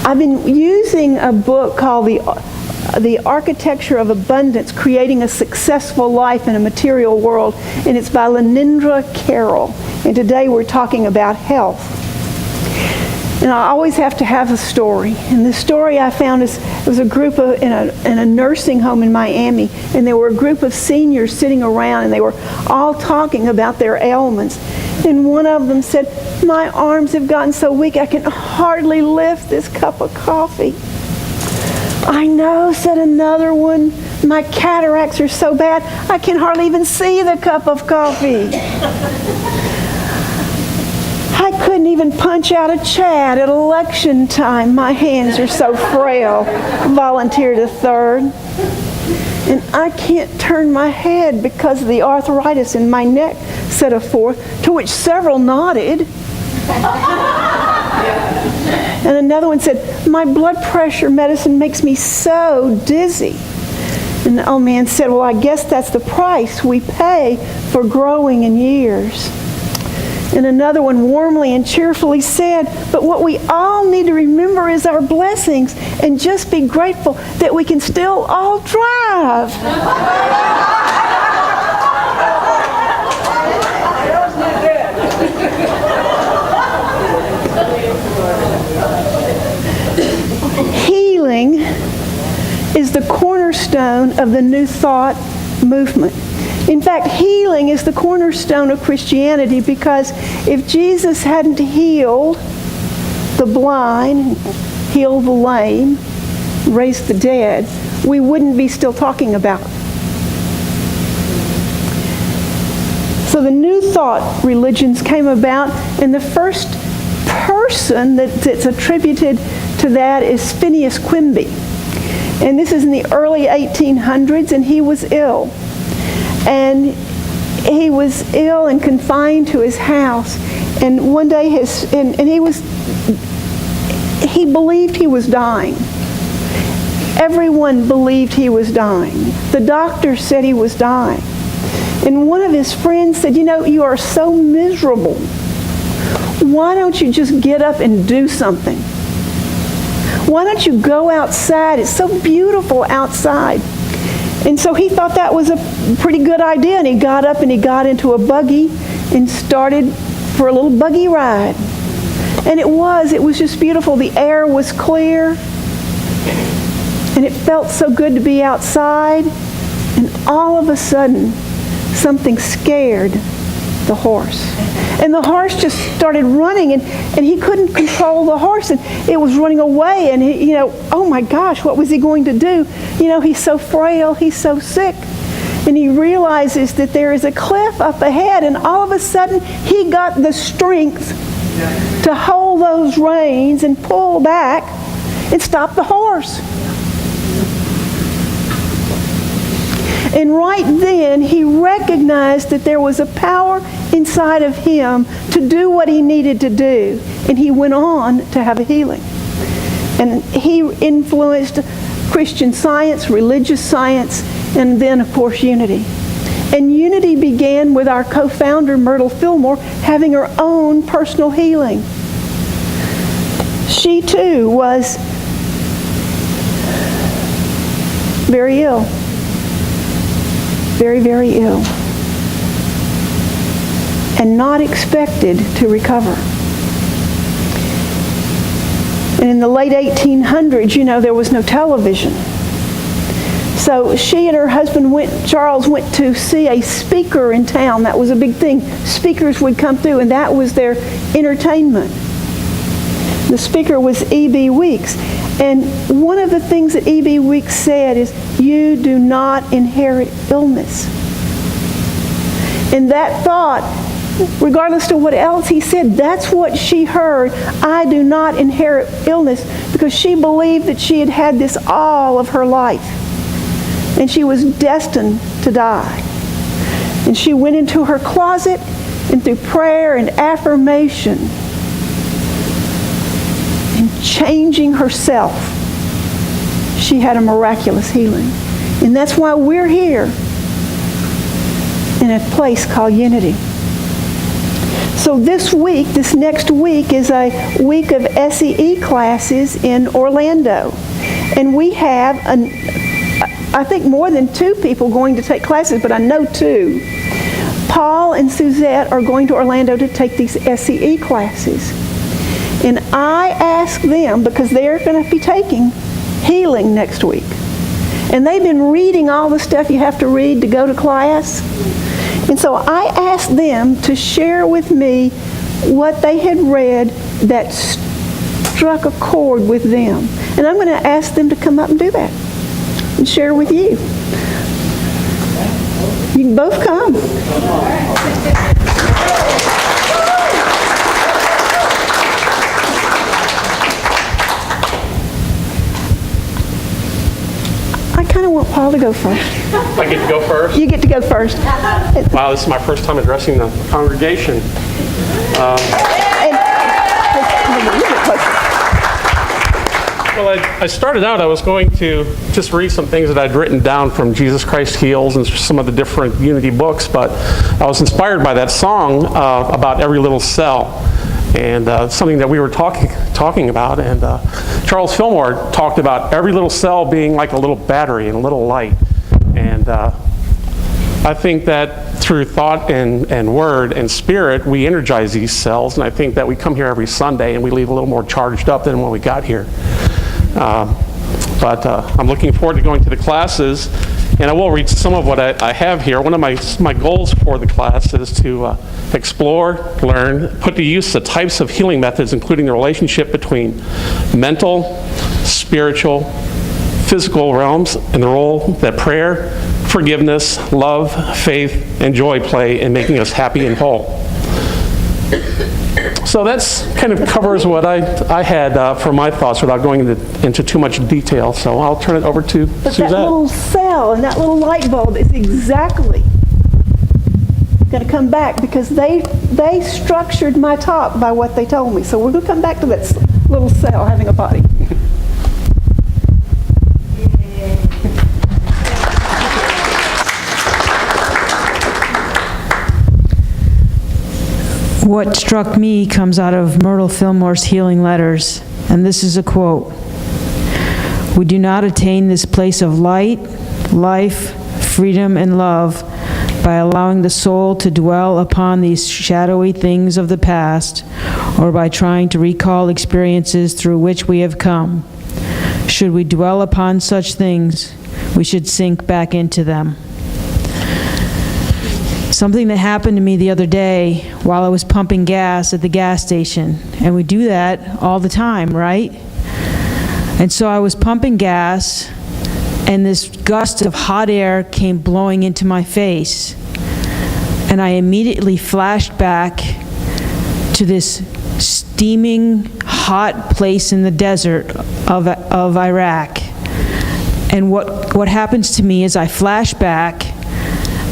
I've been using a book called The Architecture of Abundance, Creating a Successful Life in a Material World, and it's by Lenindra Carroll. And today we're talking about health. And I always have to have a story. And the story I found is, it was a group in a nursing home in Miami, and there were a group of seniors sitting around, and they were all talking about their ailments. And one of them said, "My arms have gotten so weak I can hardly lift this cup of coffee." "I know," said another one, "my cataracts are so bad I can hardly even see the cup of coffee." "I couldn't even punch out a Chad at election time. My hands are so frail," volunteered a third. "And I can't turn my head because of the arthritis in my neck," said a fourth, to which several nodded. And another one said, "My blood pressure medicine makes me so dizzy." And the old man said, "Well, I guess that's the price we pay for growing in years." And another one warmly and cheerfully said, "But what we all need to remember is our blessings and just be grateful that we can still all drive." Healing is the cornerstone of the New Thought movement. In fact, healing is the cornerstone of Christianity, because if Jesus hadn't healed the blind, healed the lame, raised the dead, we wouldn't be still talking about it. So the New Thought religions came about, and the first person that's attributed to that is Phineas Quimby. And this is in the early 1800s, and he was ill. And he was ill and confined to his house. And one day he believed he was dying. Everyone believed he was dying. The doctor said he was dying. And one of his friends said, "You know, you are so miserable. Why don't you just get up and do something? Why don't you go outside? It's so beautiful outside." And so he thought that was a pretty good idea, and he got up and he got into a buggy and started for a little buggy ride. And it was just beautiful. The air was clear, and it felt so good to be outside. And all of a sudden, something scared the horse. And the horse just started running, and he couldn't control the horse, and it was running away, and he, oh my gosh, what was he going to do? He's so frail, he's so sick. And he realizes that there is a cliff up ahead, and all of a sudden he got the strength to hold those reins and pull back and stop the horse. And right then, he recognized that there was a power inside of him to do what he needed to do. And he went on to have a healing. And he influenced Christian Science, religious science, and then, of course, unity. And unity began with our co-founder, Myrtle Fillmore, having her own personal healing. She, too, was very ill. Very, very ill. And not expected to recover. And in the late 1800s, there was no television. So she and her husband Charles went to see a speaker in town. That was a big thing. Speakers would come through, and that was their entertainment. The speaker was E.B. Weeks. And one of the things that E.B. Weeks said is, "You do not inherit illness." And that thought, regardless of what else he said, that's what she heard. I do not inherit illness, because she believed that she had had this all of her life. And she was destined to die. And she went into her closet, and through prayer and affirmation, and changing herself, she had a miraculous healing. And that's why we're here in a place called Unity. So this next week is a week of SEE classes in Orlando. And we have, I think, more than 2 people going to take classes, but I know 2. Paul and Suzette are going to Orlando to take these SEE classes. And I asked them, because they're going to be taking healing next week. And they've been reading all the stuff you have to read to go to class. And so I asked them to share with me what they had read that struck a chord with them. And I'm going to ask them to come up and do that and share with you. You can both come. I kind of want Paul to go first. I get to go first? You get to go first. Wow, this is my first time addressing the congregation. Well, I started out, I was going to just read some things that I'd written down from Jesus Christ Heals and some of the different Unity books, but I was inspired by that song about every little cell, and something that we were talking about, and Charles Fillmore talked about every little cell being like a little battery and a little light, and I think that through thought and word and spirit, we energize these cells, and I think that we come here every Sunday and we leave a little more charged up than when we got here. But I'm looking forward to going to the classes, and I will read some of what I have here. One of my goals for the class is to explore, learn, put to use the types of healing methods, including the relationship between mental, spiritual, physical realms, and the role that prayer, forgiveness, love, faith, and joy play in making us happy and whole. So that's kind of covers what I had for my thoughts without going into too much detail. So I'll turn it over to Suzette. That little cell and that little light bulb is exactly going to come back, because they structured my talk by what they told me. So we're going to come back to that little cell having a body. What struck me comes out of Myrtle Fillmore's Healing Letters, and this is a quote. "We do not attain this place of light, life, freedom, and love by allowing the soul to dwell upon these shadowy things of the past, or by trying to recall experiences through which we have come. Should we dwell upon such things, we should sink back into them." Something that happened to me the other day while I was pumping gas at the gas station, and we do that all the time, right? And so I was pumping gas, and this gust of hot air came blowing into my face, and I immediately flashed back to this steaming, hot place in the desert of Iraq. And what happens to me is I flash back,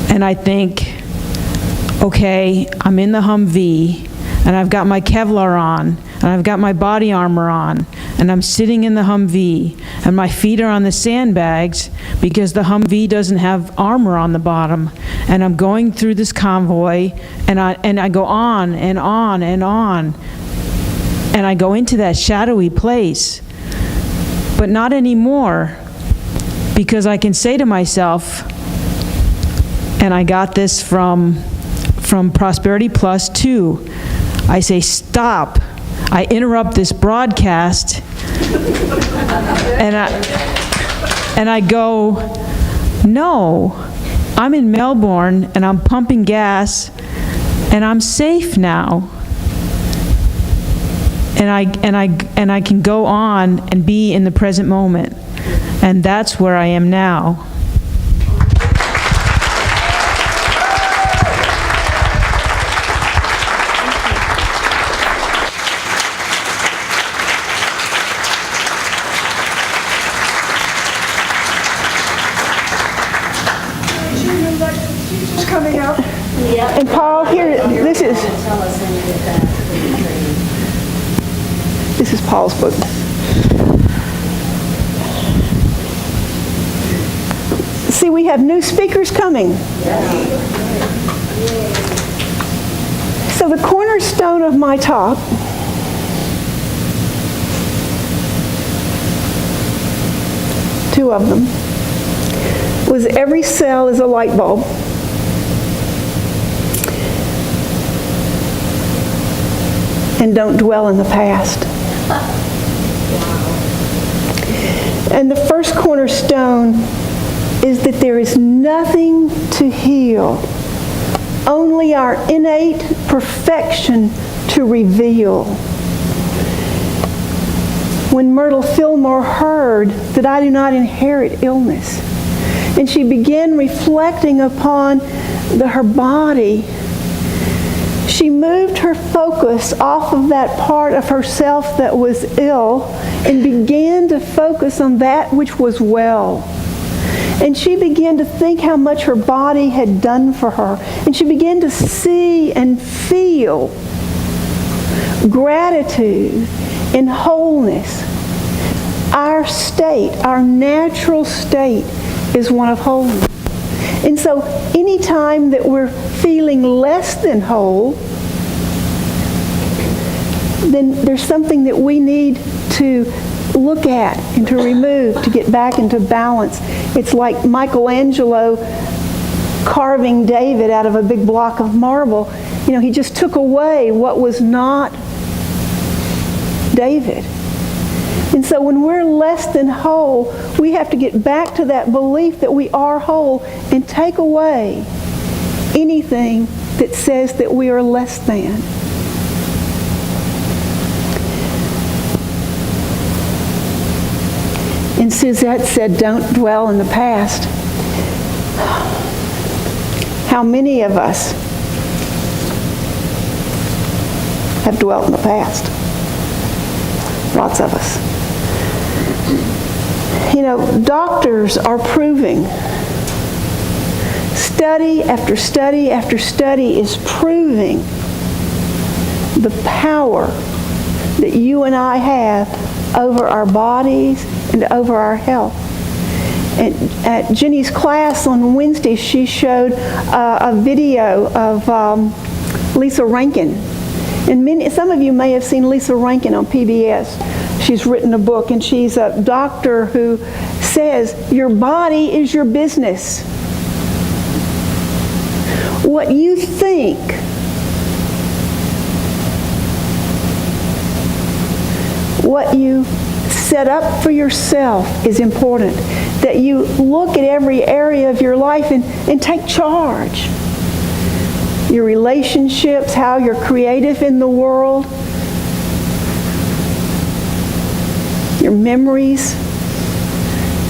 and I think, okay, I'm in the Humvee, and I've got my Kevlar on, and I've got my body armor on, and I'm sitting in the Humvee, and my feet are on the sandbags because the Humvee doesn't have armor on the bottom, and I'm going through this convoy, and I go on and on and on, and I go into that shadowy place, but not anymore, because I can say to myself, and I got this from Prosperity Plus 2. I say, stop. I interrupt this broadcast, and I go, no, I'm in Melbourne, and I'm pumping gas, and I'm safe now. And I can go on and be in the present moment, and that's where I am now. Coming out. And Paul, here, this is Paul's book. See, we have new speakers coming. So the cornerstone of my talk two of them, was every cell is a light bulb. And don't dwell in the past. And the first cornerstone is that there is nothing to heal, only our innate perfection to reveal. When Myrtle Fillmore heard that I do not inherit illness, and she began reflecting upon her body, she moved her focus off of that part of herself that was ill and began to focus on that which was well. And she began to think how much her body had done for her. And she began to see and feel gratitude and wholeness. Our state, our natural state, is one of wholeness. And so anytime that we're feeling less than whole, then there's something that we need to look at and to remove to get back into balance. It's like Michelangelo carving David out of a big block of marble. You know, he just took away what was not David. And so when we're less than whole, we have to get back to that belief that we are whole and take away anything that says that we are less than. And Suzette said, don't dwell in the past. How many of us have dwelt in the past? Lots of us. You know, doctors are proving, study after study after study is proving the power that you and I have over our bodies and over our health. And at Jenny's class on Wednesday, she showed a video of Lisa Rankin. And some of you may have seen Lisa Rankin on PBS. She's written a book, and she's a doctor who says, your body is your business. What you think, what you set up for yourself is important. That you look at every area of your life and take charge. Your relationships, how you're creative in the world, your memories,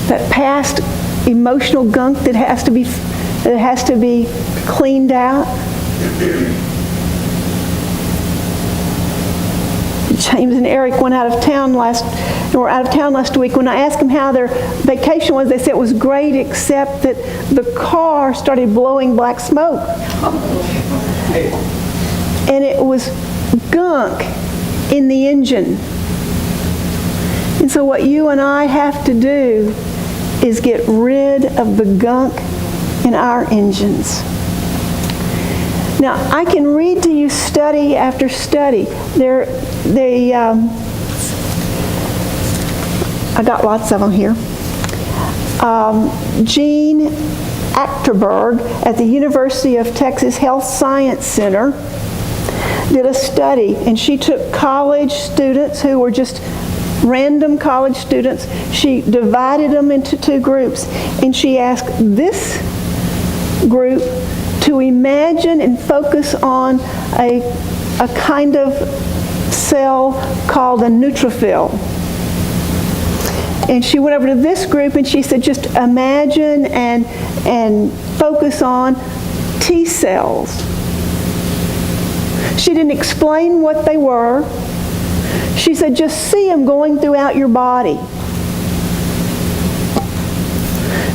that past emotional gunk that has to be cleaned out. James and Eric went out of town last week. When I asked them how their vacation was, they said it was great, except that the car started blowing black smoke. And it was gunk in the engine. And so what you and I have to do is get rid of the gunk in our engines. Now, I can read to you study after study. I got lots of them here. Jean Achterberg at the University of Texas Health Science Center did a study, and she took college students who were just random college students. She divided them into two groups, and she asked this group to imagine and focus on a kind of cell called a neutrophil. And she went over to this group and she said, just imagine and focus on T cells. She didn't explain what they were. She said, just see them going throughout your body.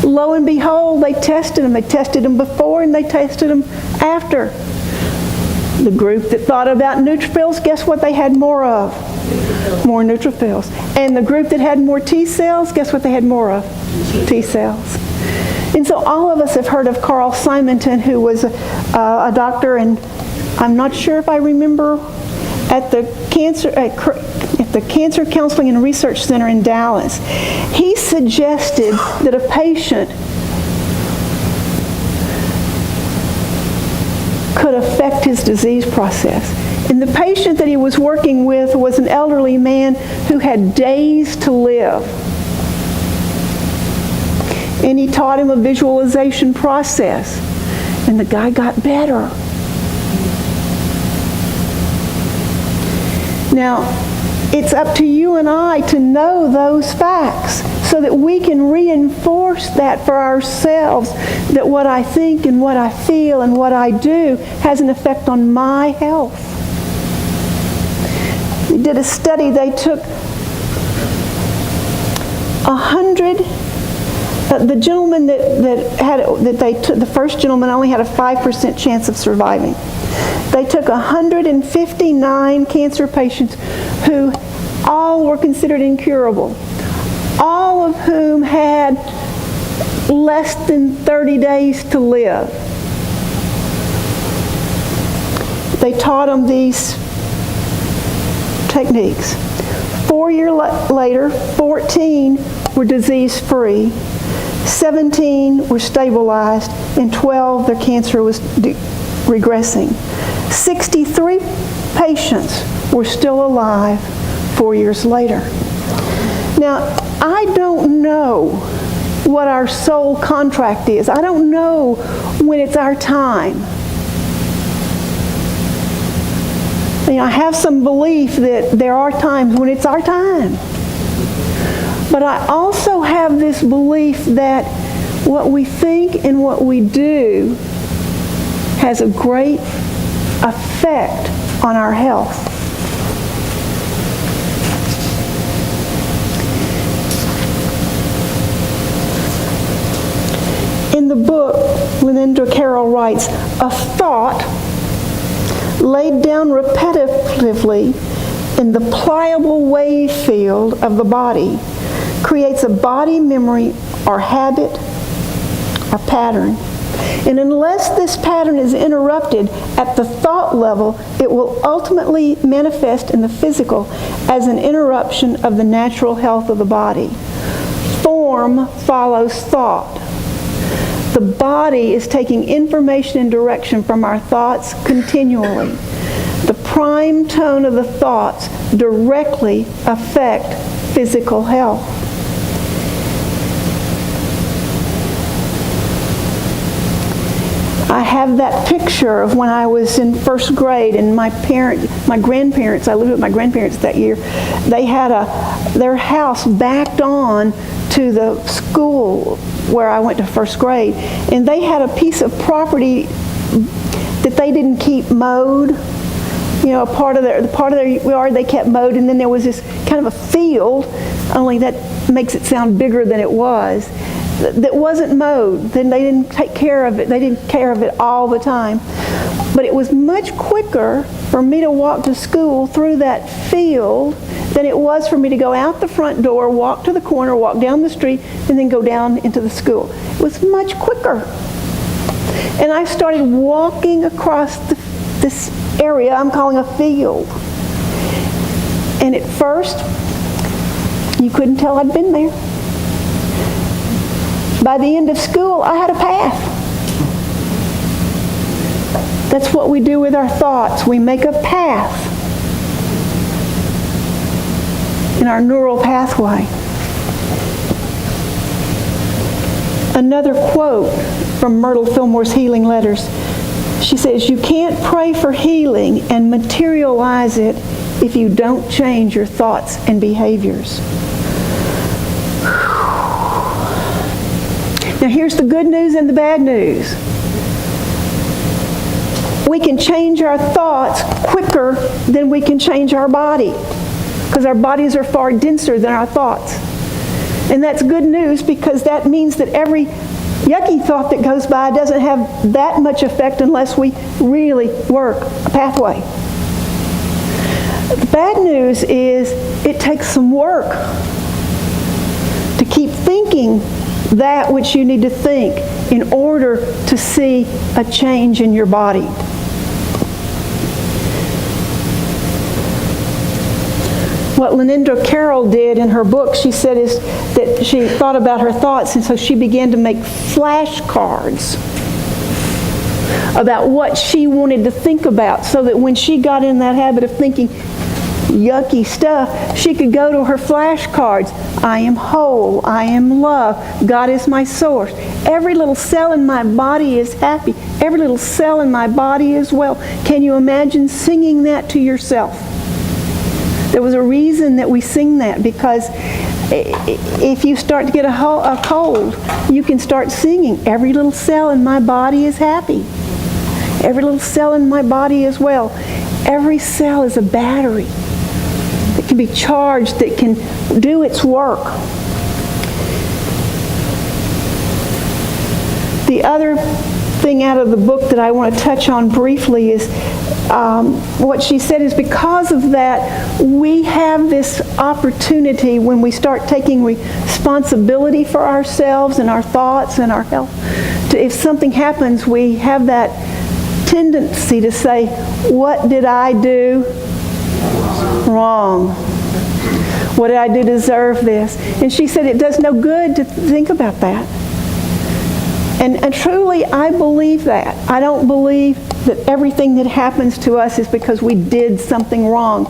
Lo and behold, they tested them. They tested them before and they tested them after. The group that thought about neutrophils, guess what they had more of? More neutrophils. And the group that had more T cells, guess what they had more of? T cells. And so all of us have heard of Carl Simonton, who was a doctor, and I'm not sure if I remember, at the Cancer Counseling and Research Center in Dallas. He suggested that a patient could affect his disease process. And the patient that he was working with was an elderly man who had days to live. And he taught him a visualization process. And the guy got better. Now, it's up to you and I to know those facts so that we can reinforce that for ourselves, that what I think and what I feel and what I do has an effect on my health. They did a study. They took 100. The gentleman the first gentleman only had a 5% chance of surviving. They took 159 cancer patients who all were considered incurable, all of whom had less than 30 days to live. They taught them these techniques. 4 years later, 14 were disease-free, 17 were stabilized, and 12, their cancer was regressing. 63 patients were still alive 4 years later. Now, I don't know what our soul contract is. I don't know when it's our time. You know, I have some belief that there are times when it's our time. But I also have this belief that what we think and what we do has a great effect on our health. In the book, Linda Carroll writes, a thought laid down repetitively in the pliable wave field of the body creates a body memory or habit or pattern. And unless this pattern is interrupted at the thought level, it will ultimately manifest in the physical as an interruption of the natural health of the body. Form follows thought. The body is taking information and direction from our thoughts continually. The prime tone of the thoughts directly affect physical health. I have that picture of when I was in first grade and my grandparents, I lived with my grandparents that year, they had their house backed on to the school where I went to first grade, and they had a piece of property that they didn't keep mowed. You know, part of their yard they kept mowed, and then there was this kind of a field, only that makes it sound bigger than it was, that wasn't mowed. Then they didn't take care of it. They didn't take care of it all the time. But it was much quicker for me to walk to school through that field than it was for me to go out the front door, walk to the corner, walk down the street, and then go down into the school. It was much quicker. And I started walking across this area I'm calling a field. And at first, you couldn't tell I'd been there. By the end of school, I had a path. That's what we do with our thoughts. We make a path in our neural pathway. Another quote from Myrtle Fillmore's Healing Letters. She says, "You can't pray for healing and materialize it if you don't change your thoughts and behaviors." Now here's the good news and the bad news. We can change our thoughts quicker than we can change our body, because our bodies are far denser than our thoughts. And that's good news, because that means that every yucky thought that goes by doesn't have that much effect unless we really work a pathway. The bad news is it takes some work to keep thinking that which you need to think in order to see a change in your body. what Lenindra Carroll did in her book, she said, is that she thought about her thoughts, and so she began to make flashcards about what she wanted to think about, so that when she got in that habit of thinking yucky stuff, she could go to her flashcards. I am whole. I am loved. God is my source. Every little cell in my body is happy. Every little cell in my body is well. Can you imagine singing that to yourself? There was a reason that we sing that, because if you start to get a cold, you can start singing, every little cell in my body is happy. Every little cell in my body is well. Every cell is a battery that can be charged, that can do its work. The other thing out of the book that I want to touch on briefly is what she said is, because of that, we have this opportunity when we start taking responsibility for ourselves and our thoughts and our health. If something happens, we have that tendency to say, what did I do wrong? What did I do to deserve this? And she said it does no good to think about that. And truly, I believe that. I don't believe that everything that happens to us is because we did something wrong.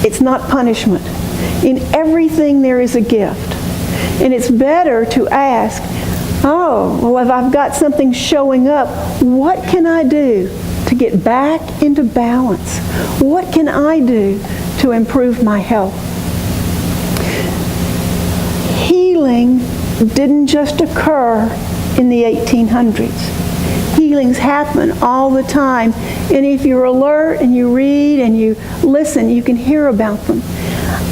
It's not punishment. In everything there is a gift. And it's better to ask, oh, well, if I've got something showing up, what can I do to get back into balance? What can I do to improve my health? Healing didn't just occur in the 1800s. Healings happen all the time. And if you're alert and you read and you listen, you can hear about them.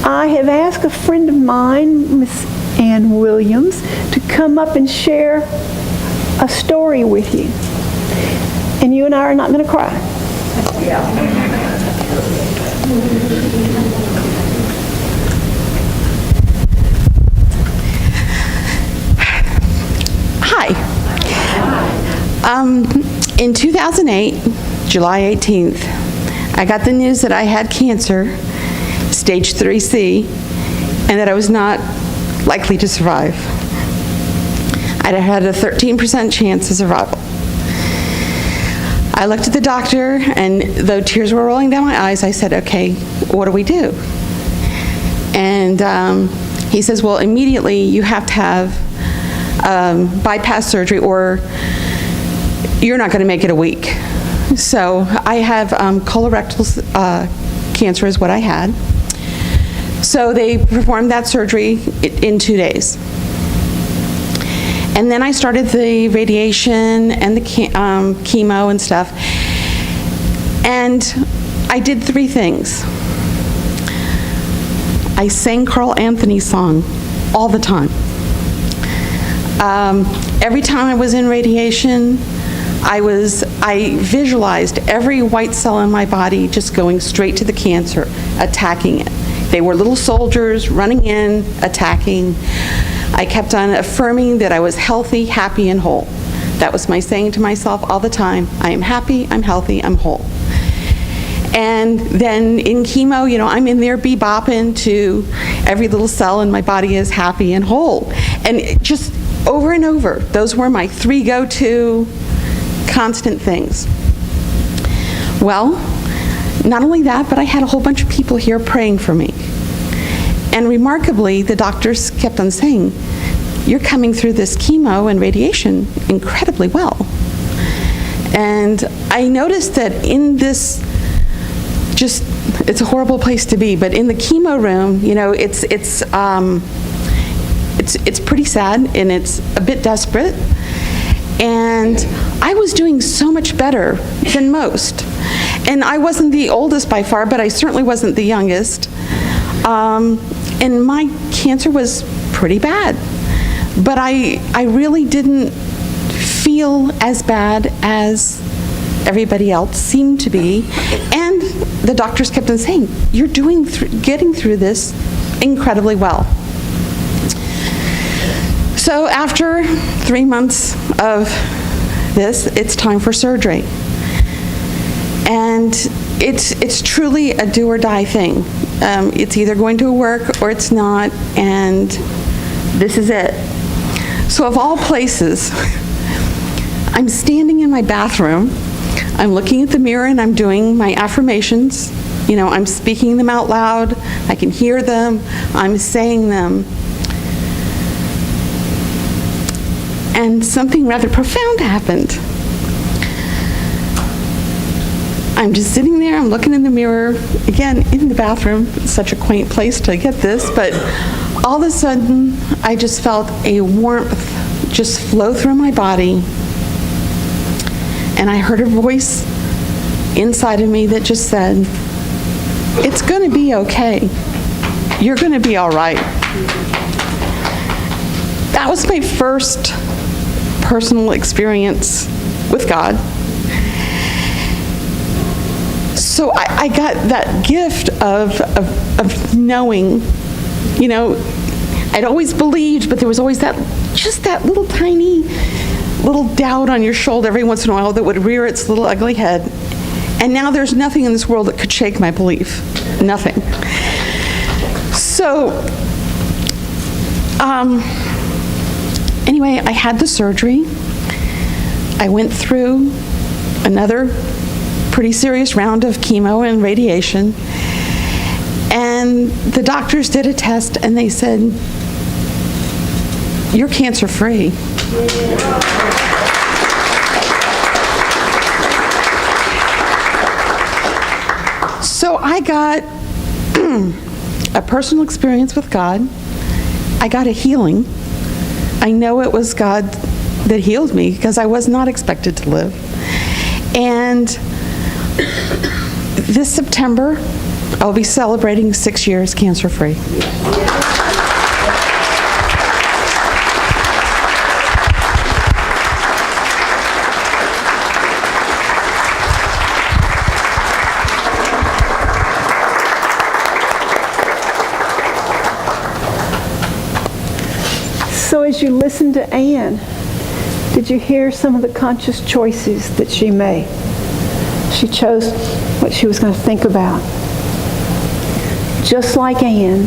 I have asked a friend of mine, Miss Ann Williams, to come up and share a story with you. And you and I are not going to cry. Hi. In 2008, July 18th, I got the news that I had cancer, stage 3C, and that I was not likely to survive. I had a 13% chance of survival. I looked at the doctor, and though tears were rolling down my eyes, I said, okay, what do we do? And he says, well, immediately you have to have bypass surgery, or you're not going to make it a week. So I have colorectal cancer is what I had. So they performed that surgery in 2 days. And then I started the radiation and the chemo and stuff. And I did 3 things. I sang Carl Anthony's song all the time. Every time I was in radiation, I visualized every white cell in my body just going straight to the cancer, attacking it. They were little soldiers running in, attacking. I kept on affirming that I was healthy, happy, and whole. That was my saying to myself all the time. I am happy, I'm healthy, I'm whole. And then in chemo, I'm in there bebopping to every little cell in my body is happy and whole. And just over and over, those were my 3 go-to constant things. Well, not only that, but I had a whole bunch of people here praying for me. And remarkably, the doctors kept on saying, you're coming through this chemo and radiation incredibly well. And I noticed that in this, it's a horrible place to be, but in the chemo room, it's pretty sad and it's a bit desperate. And I was doing so much better than most. And I wasn't the oldest by far, but I certainly wasn't the youngest. And my cancer was pretty bad. But I really didn't feel as bad as everybody else seemed to be. And the doctors kept on saying, you're getting through this incredibly well. So after 3 months of this, it's time for surgery. And it's truly a do or die thing. It's either going to work or it's not, and this is it. So of all places, I'm standing in my bathroom, I'm looking at the mirror and I'm doing my affirmations. You know, I'm speaking them out loud, I can hear them, I'm saying them. And something rather profound happened. I'm just sitting there, I'm looking in the mirror, again, in the bathroom. It's such a quaint place to get this, but all of a sudden, I just felt a warmth just flow through my body. And I heard a voice inside of me that just said, "It's going to be okay. You're going to be all right." That was my first personal experience with God. So I got that gift of knowing, you know, I'd always believed, but there was always just that little tiny little doubt on your shoulder every once in a while that would rear its little ugly head. And now there's nothing in this world that could shake my belief. Nothing. So, anyway, I had the surgery. I went through another pretty serious round of chemo and radiation. And the doctors did a test and they said, "You're cancer-free." So I got a personal experience with God. I got a healing. I know it was God that healed me because I was not expected to live. And this September, I'll be celebrating 6 years cancer-free. So as you listen to Anne, did you hear some of the conscious choices that she made? She chose what she was going to think about. Just like Anne,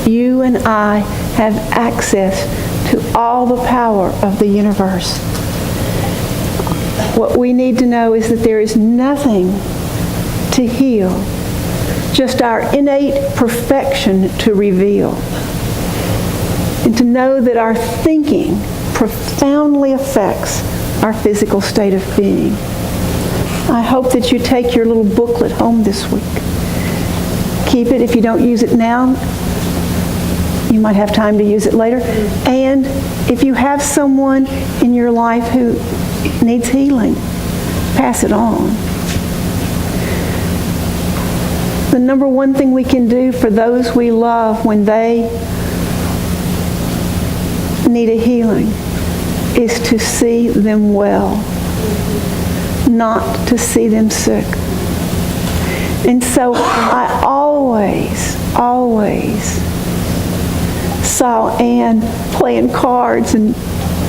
you and I have access to all the power of the universe. What we need to know is that there is nothing to heal, just our innate perfection to reveal. And to know that our thinking profoundly affects our physical state of being. I hope that you take your little booklet home this week. Keep it. If you don't use it now, you might have time to use it later. And if you have someone in your life who needs healing, pass it on. The number one thing we can do for those we love when they need a healing is to see them well, not to see them sick. And so I always saw Anne playing cards and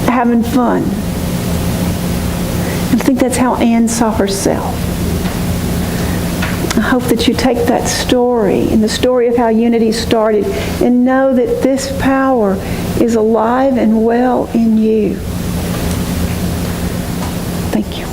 having fun. I think that's how Anne saw herself. I hope that you take that story and the story of how Unity started and know that this power is alive and well in you. Thank you.